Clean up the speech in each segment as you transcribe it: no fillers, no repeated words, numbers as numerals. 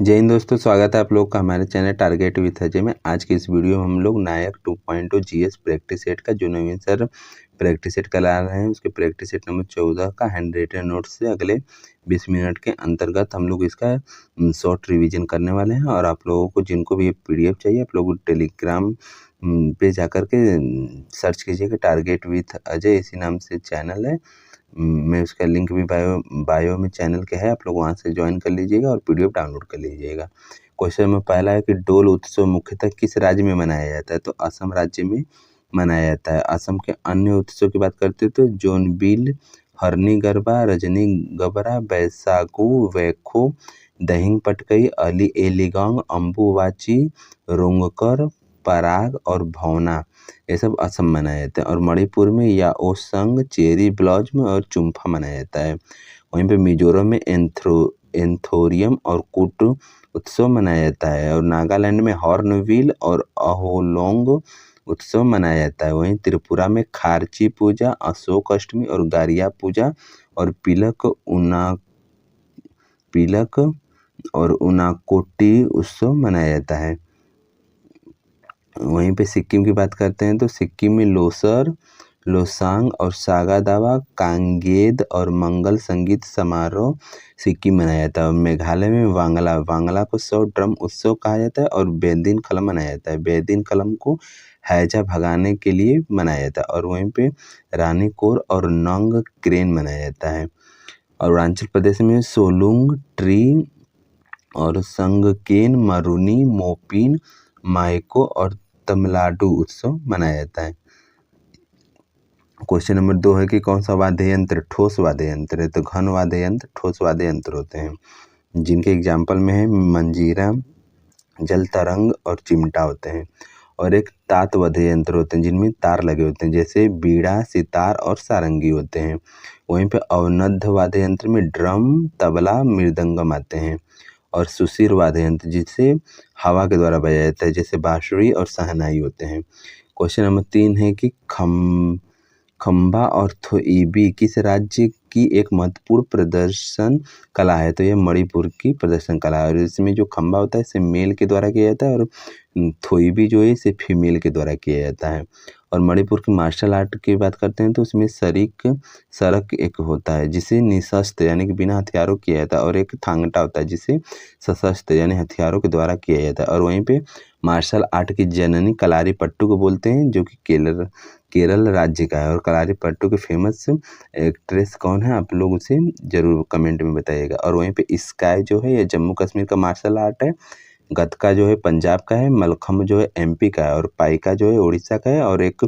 जय हिंद दोस्तों, स्वागत है आप लोग का हमारे चैनल टारगेट विथ अजय में। आज की इस वीडियो में हम लोग नायक 2.0 जीएस प्रैक्टिस सेट का जो नवीन सर प्रैक्टिस सेट का ला रहे हैं उसके प्रैक्टिस सेट नंबर 14 का हैंड रिटन नोट से अगले 20 मिनट के अंतर्गत हम लोग इसका शॉर्ट रिवीजन करने वाले हैं। और आप लोगों को जिनको भी ये पीडीएफ चाहिए आप लोग टेलीग्राम पे जाकर के सर्च कीजिएगा, टारगेट विथ अजय इसी नाम से चैनल है। मैं उसका लिंक भी बायो में चैनल के है, आप लोग वहाँ से ज्वाइन कर लीजिएगा और पीडीएफ डाउनलोड कर लीजिएगा। क्वेश्चन में पहला है कि डोल उत्सव मुख्यतः किस राज्य में मनाया जाता है? तो असम राज्य में मनाया जाता है। असम के अन्य उत्सव की बात करते हैं तो जोनबिल, हरनी गरबा, रजनी गबरा, बैसागु, वैखो, दहिंग पटकई, एलिगांग, अम्बुवाची, रोंगकर, पराग और भौना, ये सब असम मनाया जाता है। और मणिपुर में याओसंग, चेरी ब्लॉसम और चुम्फा मनाया जाता है। वहीं पे मिजोरम में एंथोरियम और कुट उत्सव मनाया जाता है। और नागालैंड में हॉर्नबिल और अहोलोंग उत्सव मनाया जाता है। वहीं त्रिपुरा में खारची पूजा, अशोक अष्टमी और गारिया पूजा और पिलक और उनाकोटी उत्सव मनाया जाता है। वहीं पे सिक्किम की बात करते हैं तो सिक्किम में लोसर, लोसांग और सागा दावा, कांगेद और मंगल संगीत समारोह सिक्किम मनाया जाता है। मेघालय में वांगला को 100 ड्रम उत्सव कहा जाता है। और बेदिन कलम मनाया जाता है। बेदिन कलम को हैजा भगाने के लिए मनाया जाता है। और वहीं पे रानीकोर और नंग क्रेन मनाया जाता है। और अरुणाचल प्रदेश में सोलुंग ट्री और संगकेन, मरुनी, मोपिन, माइको और तमिलनाडु उत्सव मनाया जाता है। क्वेश्चन नंबर 2 है कि कौन सा वाद्य यंत्र ठोस वाद्य यंत्र है? तो घन वाद्य यंत्र ठोस वाद्य यंत्र होते हैं, जिनके एग्जाम्पल में है मंजीरा, जल तरंग और चिमटा होते हैं। और एक तात वाद्य यंत्र होते हैं जिनमें तार लगे होते हैं, जैसे बीड़ा, सितार और सारंगी होते हैं। वहीं पे अवनद्ध वाद्य यंत्र में ड्रम, तबला, मृदंगम आते हैं। और सुशीर वाद्य यंत्र जिसे हवा के द्वारा बजाया जाता है, जैसे बांसुरी और शहनाई होते हैं। क्वेश्चन नंबर 3 है कि खम्बा और थोईबी किस राज्य की एक महत्वपूर्ण प्रदर्शन कला है? तो यह मणिपुर की प्रदर्शन कला है। और इसमें जो खम्बा होता है इसे मेल के द्वारा किया जाता है और थोईबी जो है इसे फीमेल के द्वारा किया जाता है। और मणिपुर की मार्शल आर्ट की बात करते हैं तो उसमें सरक एक होता है जिसे निशस्त्र यानी कि बिना हथियारों किया जाता है। और एक थांगटा होता है जिसे सशस्त्र यानी हथियारों के द्वारा किया जाता है। और वहीं पे मार्शल आर्ट की जननी कलारीपट्टू को बोलते हैं, जो कि केरल राज्य का है। और कलारीपट्टू के फेमस एक्ट्रेस कौन है आप लोग उसे जरूर कमेंट में बताइएगा। और वहीं पे स्काई जो है ये जम्मू कश्मीर का मार्शल आर्ट है, गतका जो है पंजाब का है, मलखम्ब जो है एमपी का है, और पाइका जो है उड़ीसा का है, और एक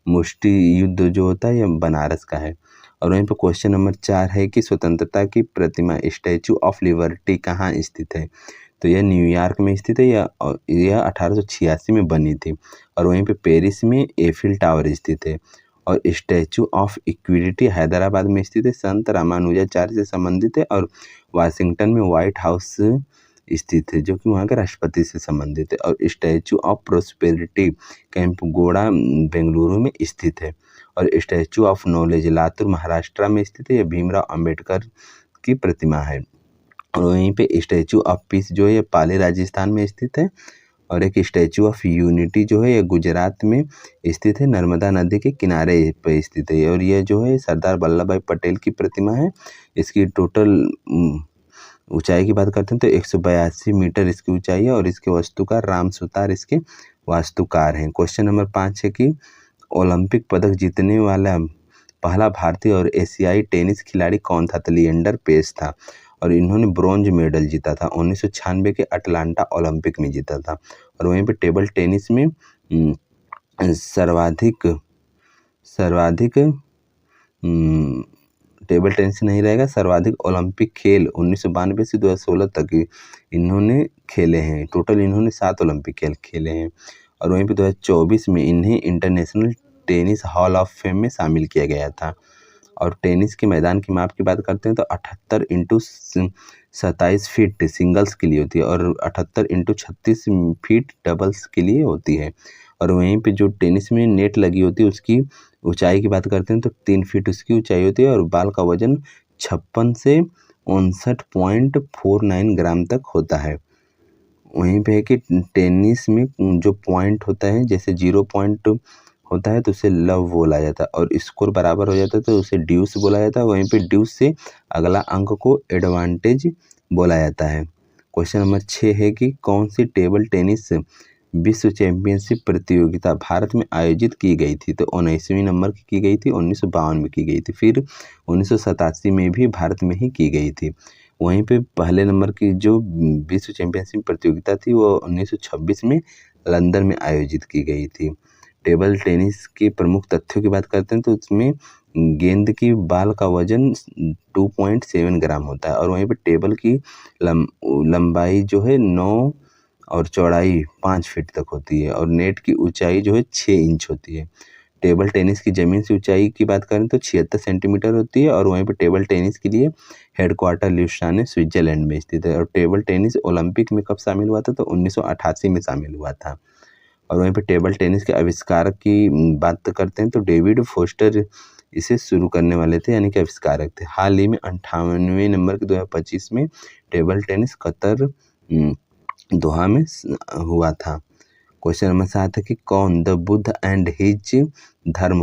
मुष्टि युद्ध जो होता है ये बनारस का है। और वहीं पर क्वेश्चन नंबर 4 है कि स्वतंत्रता की प्रतिमा स्टैचू ऑफ लिबर्टी कहाँ स्थित है? तो यह न्यूयॉर्क में स्थित है। यह 1886 में बनी थी। और वहीं पे पेरिस में एफिल टावर स्थित है। और स्टैचू ऑफ इक्विटी हैदराबाद में स्थित है, संत रामानुजाचार्य से संबंधित है। और वाशिंगटन में व्हाइट हाउस स्थित है, जो कि वहाँ के राष्ट्रपति से संबंधित है। और स्टैचू ऑफ प्रोस्पेरिटी कैंपगोड़ा बेंगलुरु में स्थित है। और statue of knowledge Latur Maharashtra में स्थित है, यह भीमराव अंबेडकर की प्रतिमा है। और वहीं पे स्टैचू ऑफ पीस जो है ये पाली राजस्थान में स्थित है। और एक स्टैचू ऑफ यूनिटी जो है ये गुजरात में स्थित है, नर्मदा नदी के किनारे पर स्थित है। और यह जो है सरदार वल्लभ भाई पटेल की प्रतिमा है। इसकी टोटल ऊंचाई की बात करते हैं तो 182 मीटर इसकी ऊंचाई है। और इसके वास्तुकार राम सुतार इसके वास्तुकार हैं। क्वेश्चन नंबर 5 है कि ओलंपिक पदक जीतने वाला पहला भारतीय और एशियाई टेनिस खिलाड़ी कौन था? तो लिएंडर पेस था। और इन्होंने ब्रॉन्ज मेडल जीता था 1996 के अटलांटा ओलंपिक में जीता था। और वहीं पे टेबल टेनिस में सर्वाधिक टेबल टेनिस नहीं रहेगा, सर्वाधिक ओलंपिक खेल 1992 से 2016 तक इन्होंने खेले हैं। टोटल इन्होंने 7 ओलंपिक खेल खेले हैं। और वहीं पे 2024 में इन्हें international tennis hall of fame में शामिल किया गया था। और टेनिस के मैदान की माप की बात करते हैं तो 78 इंटू 27 फीट सिंगल्स के लिए होती है और 78 इंटू 36 फीट डबल्स के लिए होती है। और वहीं पे जो टेनिस में नेट लगी होती है उसकी ऊंचाई की बात करते हैं तो 3 फीट उसकी ऊंचाई होती है। और बाल का वजन 56 से 59.49 ग्राम तक होता है। वहीं पे है कि टेनिस में जो पॉइंट होता है, जैसे 0 पॉइंट होता है तो उसे लव बोला जाता है, और स्कोर बराबर हो जाता है तो उसे ड्यूस बोला जाता है। वहीं पे ड्यूस से अगला अंक को एडवांटेज बोला जाता है। क्वेश्चन नंबर 6 है कि कौन सी टेबल टेनिस विश्व चैंपियनशिप प्रतियोगिता भारत में आयोजित की गई थी? तो 19वीं नंबर की गई थी, 1952 में की गई थी, फिर 1987 में भी भारत में ही की गई थी। वहीं पे पहले नंबर की जो विश्व चैंपियनशिप प्रतियोगिता थी वो 1926 में लंदन में आयोजित की गई थी। टेबल टेनिस के प्रमुख तथ्यों की बात करते हैं तो उसमें गेंद की बाल का वजन 2.7 ग्राम होता है, और वहीं पे टेबल की लंबाई जो है 9 और चौड़ाई 5 फीट तक होती है, और नेट की ऊंचाई जो है 6 इंच होती है। टेबल टेनिस की ज़मीन से ऊंचाई की बात करें तो 76 सेंटीमीटर होती है, और वहीं पर टेबल टेनिस के लिए हेडक्वार्टर ल्यूसाने स्विट्जरलैंड में स्थित है। और टेबल टेनिस ओलंपिक में कब शामिल हुआ था? तो 1988 में शामिल हुआ था। और वहीं पर टेबल टेनिस के आविष्कारक की बात करते हैं तो डेविड फोस्टर इसे शुरू करने वाले थे, यानी कि आविष्कारक थे। हाल ही में 58वें नंबर के 2025 में टेबल टेनिस कतर दोहा में हुआ था। क्वेश्चन नंबर 7 है कि कौन द बुद्ध एंड हिज धर्म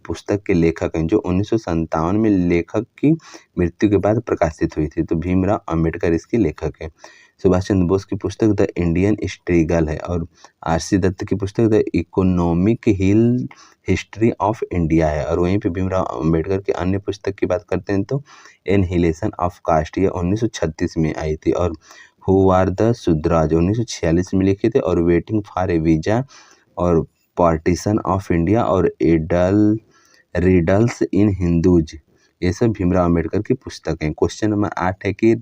पुस्तक के लेखक हैं, जो 1957 में लेखक की मृत्यु के बाद प्रकाशित हुई थी? तो भीमराव अंबेडकर इसके लेखक हैं। सुभाष चंद्र बोस की पुस्तक द इंडियन स्ट्रगल है, और आर.सी. दत्त की पुस्तक the economic history of India है। और वहीं पे भीमराव अंबेडकर की अन्य पुस्तक की बात करते हैं तो एनहिलेशन ऑफ कास्ट, ये 1936 में आई थी। और हु आर द शूद्राज 1946 में लिखे थे। और वेटिंग फॉर ए वीजा और पार्टीशन ऑफ इंडिया और एडल रिडल्स इन हिंदूज, ये सब भीमराव अंबेडकर की पुस्तक हैं। क्वेश्चन नंबर 8 है कि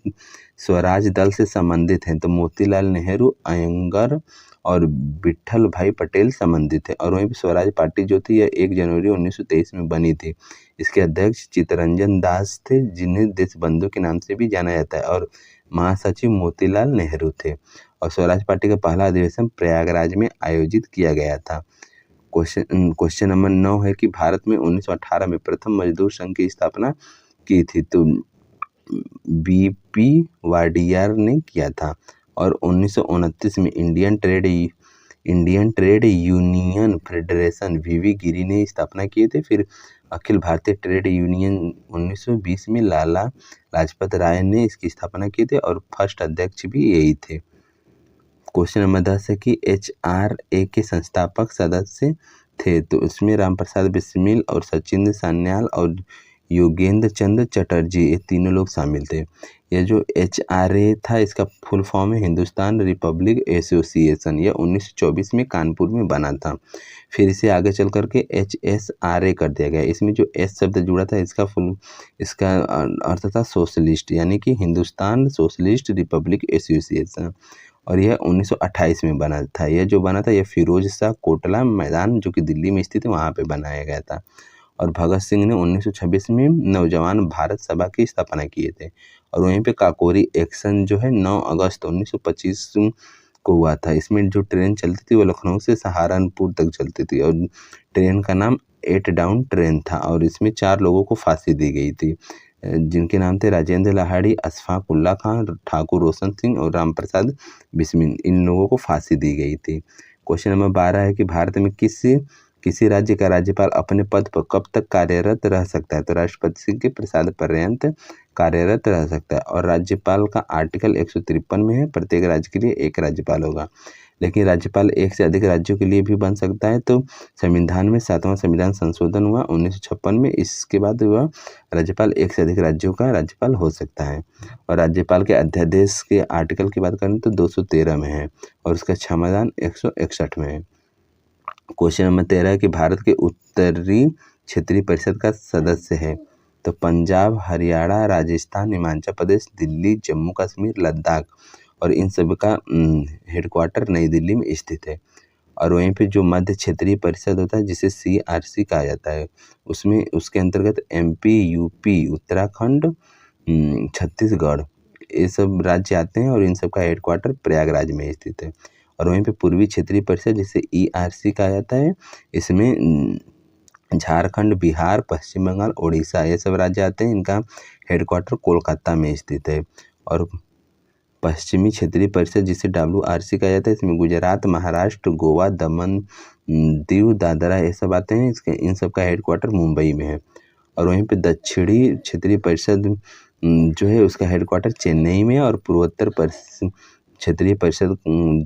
स्वराज दल से संबंधित हैं, तो मोतीलाल नेहरू, अयंगर और विट्ठल भाई पटेल संबंधित है। और वहीं पर स्वराज पार्टी जो थी यह 1 जनवरी 1923 में बनी थी। इसके अध्यक्ष चित्तरंजन दास थे, जिन्हें देशबंधु के नाम से भी जाना जाता है, और महासचिव मोतीलाल नेहरू थे। और स्वराज पार्टी का पहला अधिवेशन प्रयागराज में आयोजित किया गया था। क्वेश्चन नंबर 9 है कि भारत में 1918 में प्रथम मजदूर संघ की स्थापना की थी? तो बीपी वाडियार ने किया था। और 1929 में इंडियन ट्रेड यूनियन फेडरेशन वीवी गिरी ने स्थापना किए थे। फिर अखिल भारतीय ट्रेड यूनियन 1920 में लाला लाजपत राय ने इसकी स्थापना की थी, और फर्स्ट अध्यक्ष भी यही थे। क्वेश्चन नंबर 10 है कि HRA के संस्थापक सदस्य थे, तो उसमें रामप्रसाद बिस्मिल और सचिंद्र सान्याल और योगेंद्र चंद्र चटर्जी, ये तीनों लोग शामिल थे। यह जो HRA था इसका फुल फॉर्म है हिंदुस्तान रिपब्लिक एसोसिएशन। यह 1924 में कानपुर में बना था। फिर इसे आगे चल करके HSRA कर दिया गया। इसमें जो एस शब्द जुड़ा था इसका अर्थ था सोशलिस्ट, यानी कि हिंदुस्तान सोशलिस्ट रिपब्लिक एसोसिएशन। और यह 1928 में बना था। यह जो बना था यह फिरोज शाह कोटला मैदान जो कि दिल्ली में स्थित है वहाँ पे बनाया गया था। और भगत सिंह ने 1926 में नवजवान भारत सभा की स्थापना किए थे। और वहीं पे काकोरी एक्शन जो है 9 अगस्त 1925 को हुआ था। इसमें जो ट्रेन चलती थी वो लखनऊ से सहारनपुर तक चलती थी, और ट्रेन का नाम 8 डाउन ट्रेन था। और इसमें 4 लोगों को फांसी दी गई थी, जिनके नाम थे राजेंद्र लाहाड़ी, अशफाक उल्ला खां, ठाकुर रोशन सिंह और रामप्रसाद बिस्मिल। इन लोगों को फांसी दी गई थी। क्वेश्चन नंबर 12 है कि भारत में किसी राज्य का राज्यपाल अपने पद पर कब तक कार्यरत रह सकता है? तो राष्ट्रपति के प्रसाद पर्यंत कार्यरत रह सकता है। और राज्यपाल का आर्टिकल 153 में है, प्रत्येक राज्य के लिए एक राज्यपाल होगा। लेकिन राज्यपाल एक से अधिक राज्यों के लिए भी बन सकता है। तो संविधान में 7वां संविधान संशोधन हुआ 1956 में, इसके बाद वह राज्यपाल एक से अधिक राज्यों का राज्यपाल हो सकता है। और राज्यपाल के अध्यादेश के आर्टिकल की बात करें तो 213 में है, और उसका क्षमतान 161 में है। क्वेश्चन नंबर 13 है कि भारत के उत्तरी क्षेत्रीय परिषद का सदस्य है? तो पंजाब, हरियाणा, राजस्थान, हिमाचल प्रदेश, दिल्ली, जम्मू कश्मीर, लद्दाख, और इन सब का हेडक्वार्टर नई दिल्ली में स्थित है। और वहीं पे जो मध्य क्षेत्रीय परिषद होता है जिसे CRC कहा जाता है, उसमें उसके अंतर्गत MP, UP, उत्तराखंड, छत्तीसगढ़, ये सब राज्य आते हैं, और इन सब का हेडक्वार्टर प्रयागराज में स्थित है। और वहीं पे पूर्वी क्षेत्रीय परिषद जिसे ERC कहा जाता है, इसमें झारखंड, बिहार, पश्चिम बंगाल, उड़ीसा, ये सब राज्य आते हैं। इनका हेडक्वार्टर कोलकाता में स्थित है। और पश्चिमी क्षेत्रीय परिषद जिसे WRC कहा जाता है, इसमें गुजरात, महाराष्ट्र, गोवा, दमन, दीव, दादरा ये सब आते हैं। इन सब का हेडक्वार्टर मुंबई में है। और वहीं पे दक्षिणी क्षेत्रीय परिषद जो है उसका हेडक्वार्टर चेन्नई में है। और पूर्वोत्तर क्षेत्रीय परिषद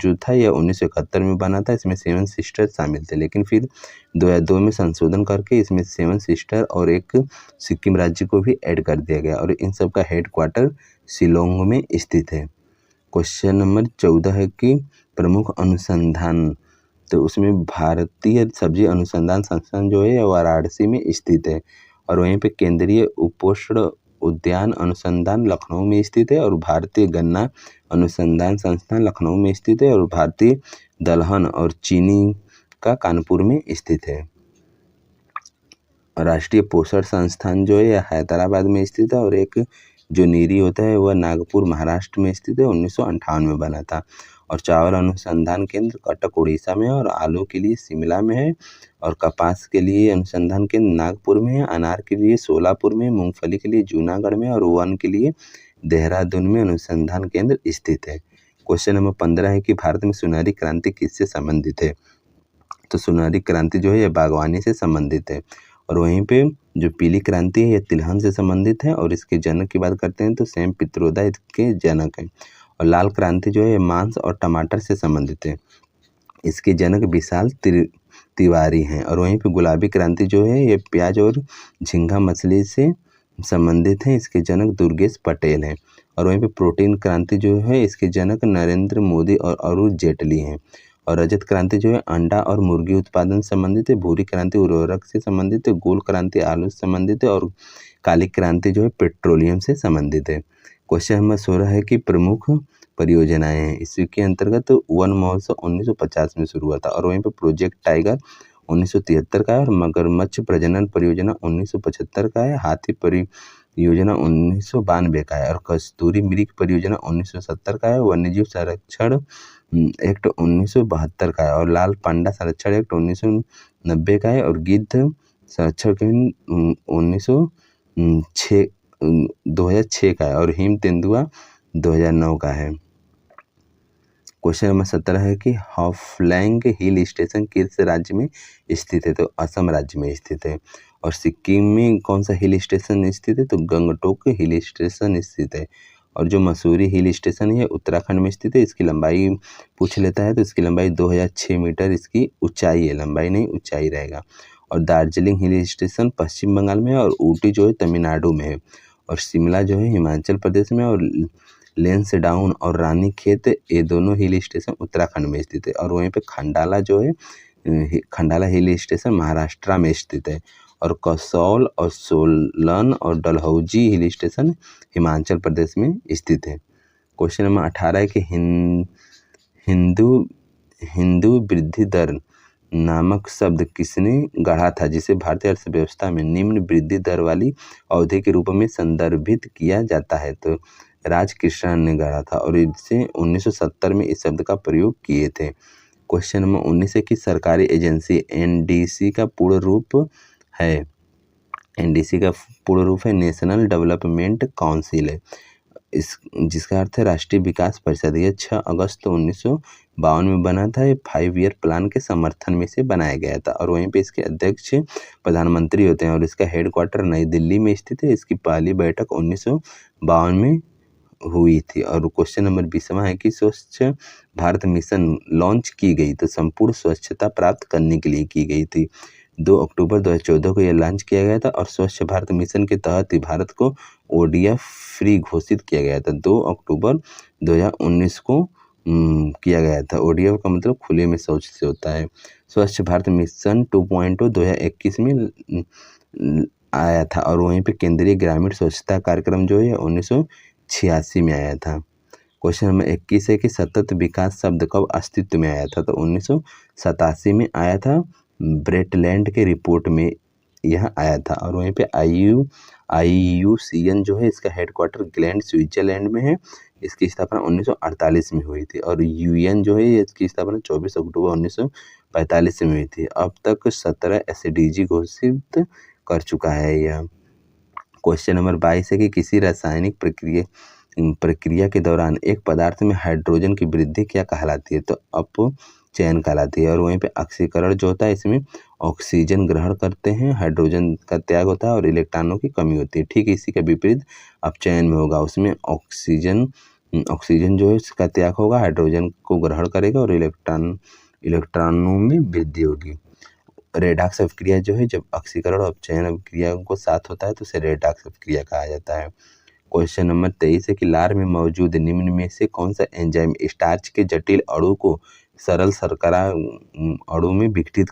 जो था यह 1971 में बना था। इसमें 7 सिस्टर शामिल थे, लेकिन फिर 2002 में संशोधन करके इसमें 7 सिस्टर और एक सिक्किम राज्य को भी ऐड कर दिया गया। और इन सब का हेडक्वार्टर शिलोंग में स्थित है। क्वेश्चन नंबर 14 है कि प्रमुख अनुसंधान, तो उसमें भारतीय सब्जी अनुसंधान संस्थान जो है वाराणसी में स्थित है। और वहीं पे केंद्रीय उपोष्ण उद्यान अनुसंधान लखनऊ में स्थित है। और भारतीय गन्ना अनुसंधान संस्थान लखनऊ में स्थित है। और भारतीय दलहन और चीनी का कानपुर में स्थित है। राष्ट्रीय पोषण संस्थान जो है यह हैदराबाद में स्थित है। और एक जो नीरी होता है वह नागपुर महाराष्ट्र में स्थित है, 1958 में बना था। और चावल अनुसंधान केंद्र कटक उड़ीसा में है। और आलू के लिए शिमला में है। और कपास के लिए अनुसंधान केंद्र नागपुर में है। अनार के लिए सोलापुर में, मूंगफली के लिए जूनागढ़ में, और वन के लिए देहरादून में अनुसंधान केंद्र स्थित है। क्वेश्चन नंबर 15 है कि भारत में सुनहरी क्रांति किससे संबंधित है? तो सुनहरी क्रांति जो है यह बागवानी से संबंधित है। और वहीं पे जो पीली क्रांति है यह तिलहन से संबंधित है। और इसके जनक की बात करते हैं तो सैम पित्रोदा इसके जनक हैं। और लाल क्रांति जो है मांस और टमाटर से संबंधित है। इसके जनक विशाल तिवारी हैं। और वहीं पे गुलाबी क्रांति जो है ये प्याज और झींगा मछली से संबंधित है। इसके जनक दुर्गेश पटेल हैं। और वहीं पे प्रोटीन क्रांति जो है इसके जनक नरेंद्र मोदी और अरुण जेटली हैं। और रजत क्रांति जो है अंडा और मुर्गी उत्पादन से संबंधित है। भूरी क्रांति उर्वरक से संबंधित है। गोल क्रांति आलू से संबंधित है। और काली क्रांति जो है पेट्रोलियम से संबंधित है। क्वेश्चन नंबर 16 है कि प्रमुख परियोजनाएं हैं। इसके अंतर्गत वन महोत्सव 1950 में शुरू हुआ था। और वहीं पे प्रोजेक्ट टाइगर 1973 का है। और मगरमच्छ प्रजनन परियोजना 1975 का है। हाथी परियोजना 1992 का है। और कस्तूरी मृग परियोजना 1970 का है। वन्यजीव संरक्षण एक्ट 1972 का है। और लाल पांडा संरक्षण एक्ट 1990 का है। और गिद्ध संरक्षण 2006 का है। और हिम तेंदुआ 2009 का है। क्वेश्चन नंबर 17 है कि हाफलैंग हिल स्टेशन किस राज्य में स्थित है? तो असम राज्य में स्थित है। और सिक्किम में कौन सा हिल स्टेशन स्थित है? तो गंगटोक हिल स्टेशन स्थित है। और जो मसूरी हिल स्टेशन है उत्तराखंड में स्थित है। इसकी लंबाई पूछ लेता है तो इसकी लंबाई 2006 मीटर इसकी ऊंचाई है, लंबाई नहीं ऊंचाई रहेगा। और दार्जिलिंग हिल स्टेशन पश्चिम बंगाल में है। और ऊटी जो है तमिलनाडु में है। और शिमला जो है हिमाचल प्रदेश में। और लेंसडाउन और रानीखेत ये दोनों हिल स्टेशन उत्तराखंड में स्थित है। और वहीं पे खंडाला जो है खंडाला हिल स्टेशन महाराष्ट्र में स्थित है। और कसौल और सोलन और डलहौजी हिल स्टेशन हिमाचल प्रदेश में स्थित है। क्वेश्चन नंबर 18 है कि हिंदू वृद्धि दर नामक शब्द किसने गढ़ा था, जिसे भारतीय अर्थव्यवस्था में निम्न वृद्धि दर वाली अवधि के रूप में संदर्भित किया जाता है? तो राजकृष्णन ने गढ़ा था। और इससे 1970 में इस शब्द का प्रयोग किए थे। क्वेश्चन नंबर 19 है कि सरकारी एजेंसी एनडीसी का पूर्ण रूप है? एनडीसी का पूर्ण रूप है नेशनल डेवलपमेंट काउंसिल है। जिसका अर्थ है राष्ट्रीय विकास परिषद। यह 6 अगस्त 1952 में बना था। ये 5 ईयर प्लान के समर्थन में से बनाया गया था। और वहीं पे इसके अध्यक्ष प्रधानमंत्री होते हैं। और इसका हेडक्वार्टर नई दिल्ली में स्थित है। इसकी पहली बैठक 1952 में हुई थी। और क्वेश्चन नंबर 20वां है कि स्वच्छ भारत मिशन लॉन्च की गई तो संपूर्ण स्वच्छता प्राप्त करने के लिए की गई थी। 2 अक्टूबर 2014 को यह लॉन्च किया गया था। और स्वच्छ भारत मिशन के तहत ही भारत को ओडीएफ फ्री घोषित किया गया था। 2 अक्टूबर 2019 को किया गया था। ओडीएफ का मतलब खुले में शौच से होता है। स्वच्छ भारत मिशन 2.0 2021 में आया था। और वहीं पे केंद्रीय ग्रामीण स्वच्छता कार्यक्रम जो है 1986 में आया था। क्वेश्चन नंबर 21 है कि सतत विकास शब्द कब अस्तित्व में आया था? तो 1987 में आया था। ब्रेटलैंड के रिपोर्ट में यह आया था। और वहीं पे IUCN जो है इसका हेडक्वार्टर ग्लैंड स्विट्जरलैंड में है। इसकी स्थापना 1948 में हुई थी। और UN जो है इसकी स्थापना 24 अक्टूबर 1945 में हुई थी। अब तक 17 SDG घोषित कर चुका है यह। क्वेश्चन नंबर 22 है कि किसी रासायनिक प्रक्रिया प्रक्रिया के दौरान एक पदार्थ में हाइड्रोजन की वृद्धि क्या कहलाती है? तो अपचयन कहलाती है। और वहीं पे ऑक्सीकरण जो होता है, इसमें ऑक्सीजन ग्रहण करते हैं, हाइड्रोजन का त्याग होता है और इलेक्ट्रॉनों की कमी होती है। ठीक इसी का विपरीत अपचयन में होगा, उसमें ऑक्सीजन जो है इसका त्याग होगा, हाइड्रोजन को ग्रहण करेगा और इलेक्ट्रॉनों में वृद्धि होगी। रेडॉक्स अभिक्रिया जो है, जब ऑक्सीकरण और अपचयन अभिक्रिया को साथ होता है तो उसे रेडॉक्स अभिक्रिया कहा जाता है। क्वेश्चन नंबर 23 है कि लार में मौजूद निम्न में से कौन सा एंजाइम स्टार्च के जटिल अणु को सरल शर्करा अणु में विघटित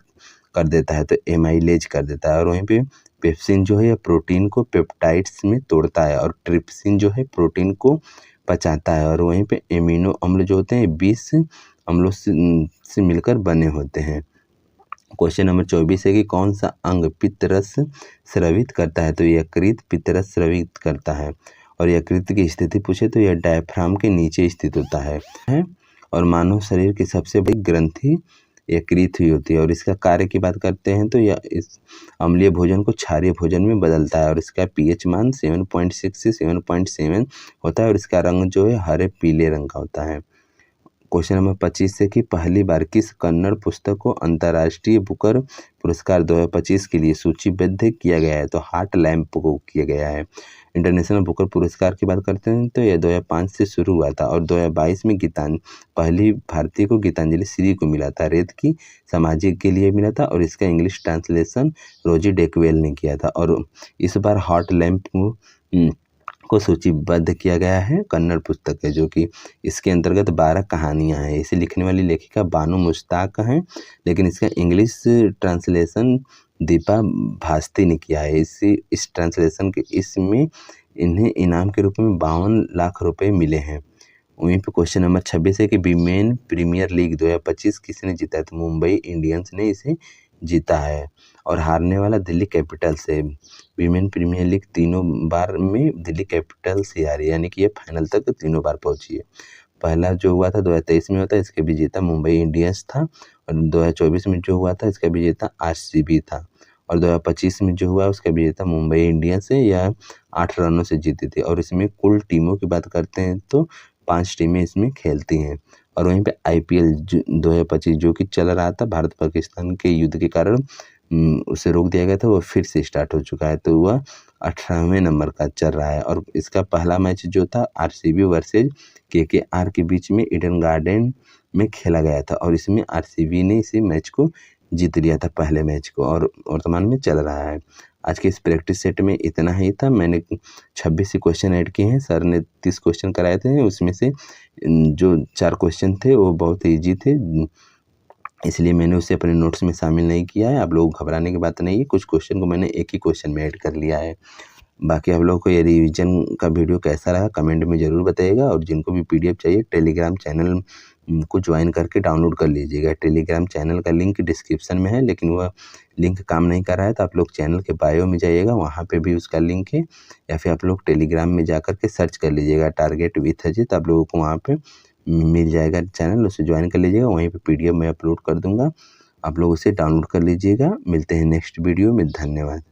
कर देता है? तो एमाइलेज कर देता है। और वहीं पे पेप्सिन जो है यह प्रोटीन को पेप्टाइड्स में तोड़ता है और ट्रिप्सिन जो है प्रोटीन को पचाता है। और वहीं पे एमिनो अम्ल जो होते हैं 20 अम्लों से मिलकर बने होते हैं। क्वेश्चन नंबर 24 है कि कौन सा अंग पित्तरस स्रावित करता है? तो यकृत पित्तरस स्रावित करता है। और यकृत की स्थिति पूछे तो यह डायफ्राम के नीचे स्थित होता है। और मानव शरीर की सबसे बड़ी ग्रंथि यकृत ही होती है। और इसका कार्य की बात करते हैं तो यह इस अम्लीय भोजन को क्षारीय भोजन में बदलता है। और इसका pH मान 7.6 से 7.7 होता है और इसका रंग जो है हरे पीले रंग का होता है। क्वेश्चन नंबर 25 से कि पहली बार किस कन्नड़ पुस्तक को अंतर्राष्ट्रीय बुकर पुरस्कार 2025 के लिए सूचीबद्ध किया गया है? तो हार्ट लैम्प को किया गया है। इंटरनेशनल बुकर पुरस्कार की बात करते हैं तो यह 2005 से शुरू हुआ था और 2022 में पहली भारतीय को गीतांजलि श्री को मिला था। रेत की सामाजिक के लिए मिला था और इसका इंग्लिश ट्रांसलेशन रोजी डेकवेल ने किया था। और इस बार हार्ट लैम्प को सूचीबद्ध किया गया है कन्नड़ पुस्तक है, जो कि इसके अंतर्गत 12 कहानियां हैं। इसे लिखने वाली लेखिका बानो मुश्ताक हैं, लेकिन इसका इंग्लिश ट्रांसलेशन दीपा भास्ती ने किया है। इस ट्रांसलेशन के इसमें इन्हें इनाम के रूप में 52 लाख रुपए मिले हैं। वहीं पे क्वेश्चन नंबर 26 है कि विमेन प्रीमियर लीग 2025 किसने जीता है? तो मुंबई इंडियंस ने इसे जीता है। और हारने वाला दिल्ली कैपिटल्स है। विमेन प्रीमियर लीग तीनों बार में दिल्ली कैपिटल्स ही हारी, यानी कि ये फाइनल तक तीनों बार पहुंची है। पहला जो हुआ था 2023 में होता है, इसके विजेता मुंबई इंडियंस था। और 2024 में जो हुआ था इसका विजेता आरसीबी था। और 2025 में जो हुआ उसका विजेता मुंबई इंडियंस है। यह 8 रनों से जीती थी। और इसमें कुल टीमों की बात करते हैं तो 5 टीमें इसमें खेलती हैं। और वहीं पे IPL 2025 जो कि चल रहा था, भारत पाकिस्तान के युद्ध के कारण उसे रोक दिया गया था, वो फिर से स्टार्ट हो चुका है। तो वह 18वें नंबर का चल रहा है। और इसका पहला मैच जो था RCB वर्सेज KKR के बीच में ईडन गार्डन में खेला गया था और इसमें RCB ने इसी मैच को जीत लिया था, पहले मैच को, और वर्तमान में चल रहा है। आज के इस प्रैक्टिस सेट में इतना ही था। मैंने 26 क्वेश्चन ऐड किए हैं। सर ने 30 क्वेश्चन कराए थे, उसमें से जो 4 क्वेश्चन थे वो बहुत ईजी थे, इसलिए मैंने उसे अपने नोट्स में शामिल नहीं किया है। आप लोग घबराने की बात नहीं है, कुछ क्वेश्चन को मैंने एक ही क्वेश्चन में ऐड कर लिया है। बाकी आप लोगों को ये रिवीजन का वीडियो कैसा रहा कमेंट में ज़रूर बताइएगा। और जिनको भी PDF चाहिए टेलीग्राम चैनल को ज्वाइन करके डाउनलोड कर लीजिएगा। टेलीग्राम चैनल का लिंक डिस्क्रिप्शन में है, लेकिन वह लिंक काम नहीं कर रहा है, तो आप लोग चैनल के बायो में जाइएगा, वहाँ पे भी उसका लिंक है। या फिर आप लोग टेलीग्राम में जा कर के सर्च कर लीजिएगा टारगेट विथ अजय, तो आप लोगों को वहाँ पे मिल जाएगा चैनल, उसे ज्वाइन कर लीजिएगा। वहीं पे PDF मैं अपलोड कर दूँगा, आप लोग उसे डाउनलोड कर लीजिएगा। मिलते हैं नेक्स्ट वीडियो में, धन्यवाद।